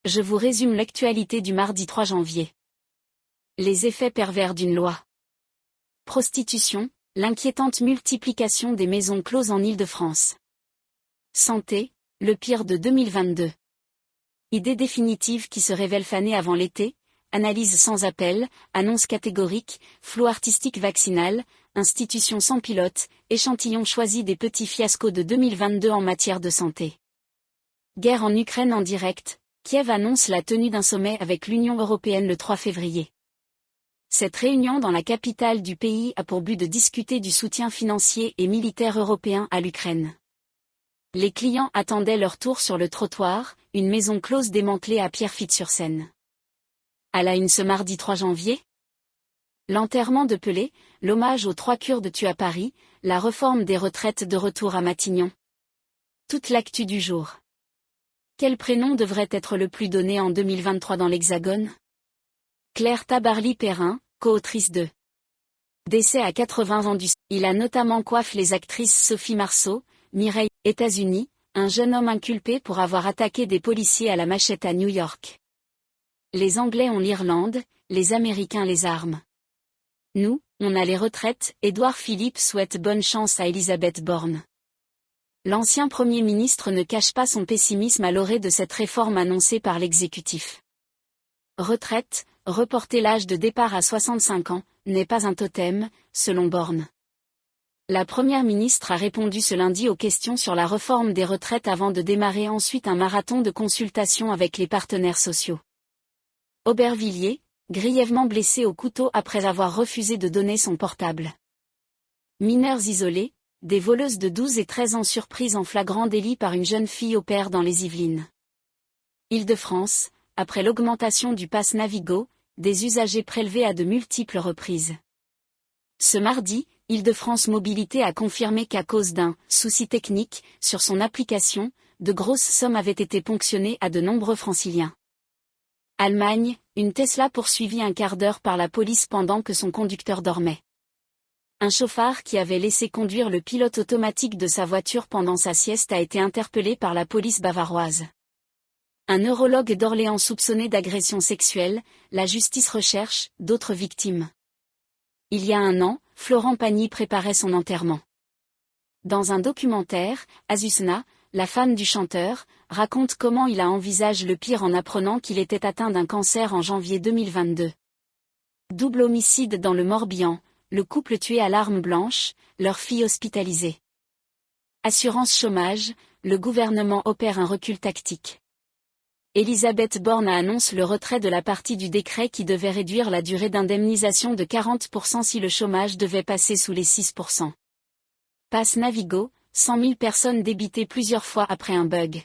Je vous résume l'actualité du mardi 3 janvier. Les effets pervers d'une loi. Prostitution, l'inquiétante multiplication des maisons closes en Île-de-France. Santé, le pire de 2022. Idée définitive qui se révèle fanée avant l'été, analyse sans appel, annonce catégorique, flou artistique vaccinal, institution sans pilote, échantillon choisi des petits fiascos de 2022 en matière de santé. Guerre en Ukraine en direct, Kiev annonce la tenue d'un sommet avec l'Union européenne le 3 février. Cette réunion dans la capitale du pays a pour but de discuter du soutien financier et militaire européen à l'Ukraine. Les clients attendaient leur tour sur le trottoir, une maison close démantelée à Pierrefitte-sur-Seine. À la une ce mardi 3 janvier. L'enterrement de Pelé, l'hommage aux 3 Kurdes tués à Paris, la réforme des retraites de retour à Matignon. Toute l'actu du jour. Quel prénom devrait être le plus donné en 2023 dans l'Hexagone? Claire Tabarly-Perrin, co-autrice de Décès à 80 ans du... Il a notamment coiffé les actrices Sophie Marceau, Mireille, États-Unis, un jeune homme inculpé pour avoir attaqué des policiers à la machette à New York. Les Anglais ont l'Irlande, les Américains les armes. Nous, on a les retraites. Édouard Philippe souhaite bonne chance à Elisabeth Borne. L'ancien Premier ministre ne cache pas son pessimisme à l'orée de cette réforme annoncée par l'exécutif. Retraite, reporter l'âge de départ à 65 ans, n'est pas un totem, selon Borne. La Première ministre a répondu ce lundi aux questions sur la réforme des retraites avant de démarrer ensuite un marathon de consultation avec les partenaires sociaux. Aubervilliers, grièvement blessé au couteau après avoir refusé de donner son portable. Mineurs isolés, des voleuses de 12 et 13 ans surprises en flagrant délit par une jeune fille au pair dans les Yvelines. Île-de-France, après l'augmentation du pass Navigo, des usagers prélevés à de multiples reprises. Ce mardi, Île-de-France Mobilité a confirmé qu'à cause d'un souci technique sur son application, de grosses sommes avaient été ponctionnées à de nombreux franciliens. Allemagne, une Tesla poursuivie un quart d'heure par la police pendant que son conducteur dormait. Un chauffard qui avait laissé conduire le pilote automatique de sa voiture pendant sa sieste a été interpellé par la police bavaroise. Un neurologue d'Orléans soupçonné d'agression sexuelle, la justice recherche d'autres victimes. Il y a un an, Florent Pagny préparait son enterrement. Dans un documentaire, Azucena, la femme du chanteur, raconte comment il a envisagé le pire en apprenant qu'il était atteint d'un cancer en janvier 2022. Double homicide dans le Morbihan, le couple tué à l'arme blanche, leur fille hospitalisée. Assurance chômage, le gouvernement opère un recul tactique. Elisabeth Borne annonce le retrait de la partie du décret qui devait réduire la durée d'indemnisation de 40% si le chômage devait passer sous les 6%. Pass Navigo, 100 000 personnes débitées plusieurs fois après un bug.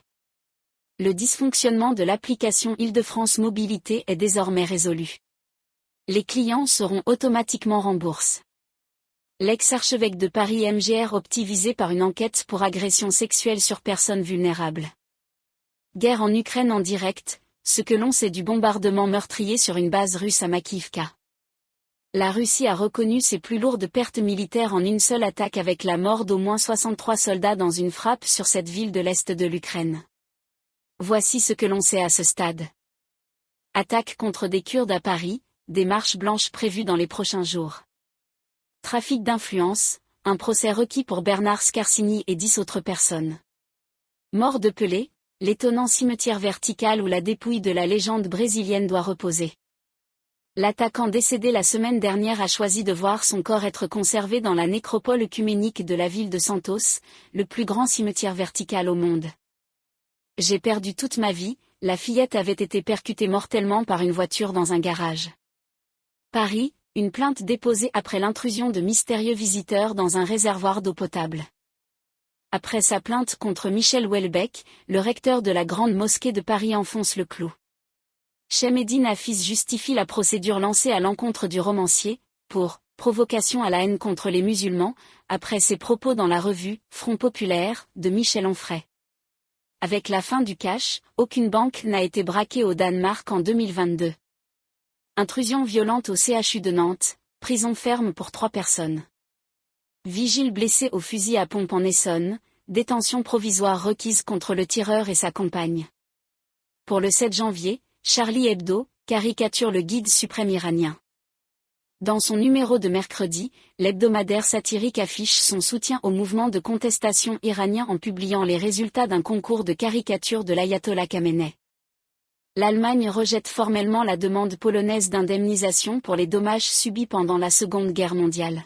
Le dysfonctionnement de l'application Île-de-France Mobilité est désormais résolu. Les clients seront automatiquement remboursés. L'ex-archevêque de Paris MGR visé par une enquête pour agression sexuelle sur personnes vulnérables. Guerre en Ukraine en direct, ce que l'on sait du bombardement meurtrier sur une base russe à Makivka. La Russie a reconnu ses plus lourdes pertes militaires en une seule attaque avec la mort d'au moins 63 soldats dans une frappe sur cette ville de l'Est de l'Ukraine. Voici ce que l'on sait à ce stade. Attaque contre des Kurdes à Paris, des marches blanches prévues dans les prochains jours. Trafic d'influence, un procès requis pour Bernard Scarsini et 10 autres personnes. Mort de Pelé, l'étonnant cimetière vertical où la dépouille de la légende brésilienne doit reposer. L'attaquant décédé la semaine dernière a choisi de voir son corps être conservé dans la nécropole œcuménique de la ville de Santos, le plus grand cimetière vertical au monde. J'ai perdu toute ma vie, la fillette avait été percutée mortellement par une voiture dans un garage. Paris, une plainte déposée après l'intrusion de mystérieux visiteurs dans un réservoir d'eau potable. Après sa plainte contre Michel Houellebecq, le recteur de la Grande Mosquée de Paris enfonce le clou. Chemedine Hafiz justifie la procédure lancée à l'encontre du romancier, pour provocation à la haine contre les musulmans, après ses propos dans la revue Front Populaire de Michel Onfray. Avec la fin du cash, aucune banque n'a été braquée au Danemark en 2022. Intrusion violente au CHU de Nantes, prison ferme pour 3 personnes. Vigile blessé au fusil à pompe en Essonne, détention provisoire requise contre le tireur et sa compagne. Pour le 7 janvier, Charlie Hebdo caricature le guide suprême iranien. Dans son numéro de mercredi, l'hebdomadaire satirique affiche son soutien au mouvement de contestation iranien en publiant les résultats d'un concours de caricature de l'ayatollah Khamenei. L'Allemagne rejette formellement la demande polonaise d'indemnisation pour les dommages subis pendant la Seconde Guerre mondiale.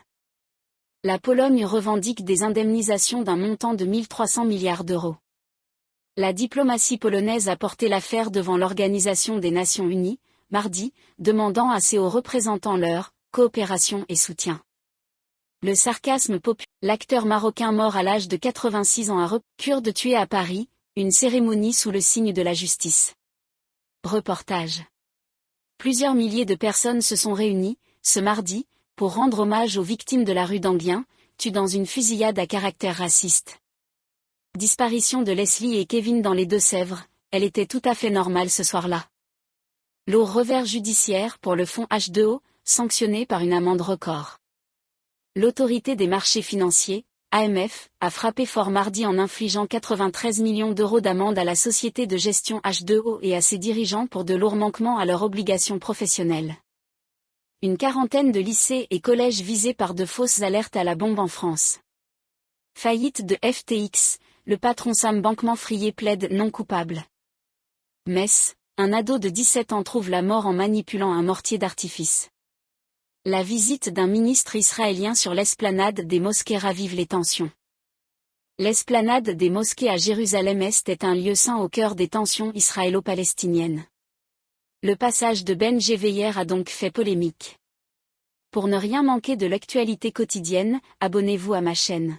La Pologne revendique des indemnisations d'un montant de 1 300 milliards d'euros. La diplomatie polonaise a porté l'affaire devant l'Organisation des Nations Unies, mardi, demandant à ses hauts représentants leur coopération et soutien. Le sarcasme populaire. L'acteur marocain mort à l'âge de 86 ans à kurde tué à Paris, une cérémonie sous le signe de la justice. Reportage. Plusieurs milliers de personnes se sont réunies, ce mardi, pour rendre hommage aux victimes de la rue d'Anguien, tuées dans une fusillade à caractère raciste. Disparition de Leslie et Kevin dans les Deux-Sèvres, elle était tout à fait normale ce soir-là. Lourd revers judiciaire pour le fonds H2O, sanctionné par une amende record. L'autorité des marchés financiers, AMF, a frappé fort mardi en infligeant 93 millions d'euros d'amende à la société de gestion H2O et à ses dirigeants pour de lourds manquements à leurs obligations professionnelles. Une quarantaine de lycées et collèges visés par de fausses alertes à la bombe en France. Faillite de FTX, le patron Sam Bankman-Fried plaide non coupable. Metz, un ado de 17 ans trouve la mort en manipulant un mortier d'artifice. La visite d'un ministre israélien sur l'esplanade des mosquées ravive les tensions. L'esplanade des mosquées à Jérusalem-Est est un lieu saint au cœur des tensions israélo-palestiniennes. Le passage de Ben Gvir a donc fait polémique. Pour ne rien manquer de l'actualité quotidienne, abonnez-vous à ma chaîne.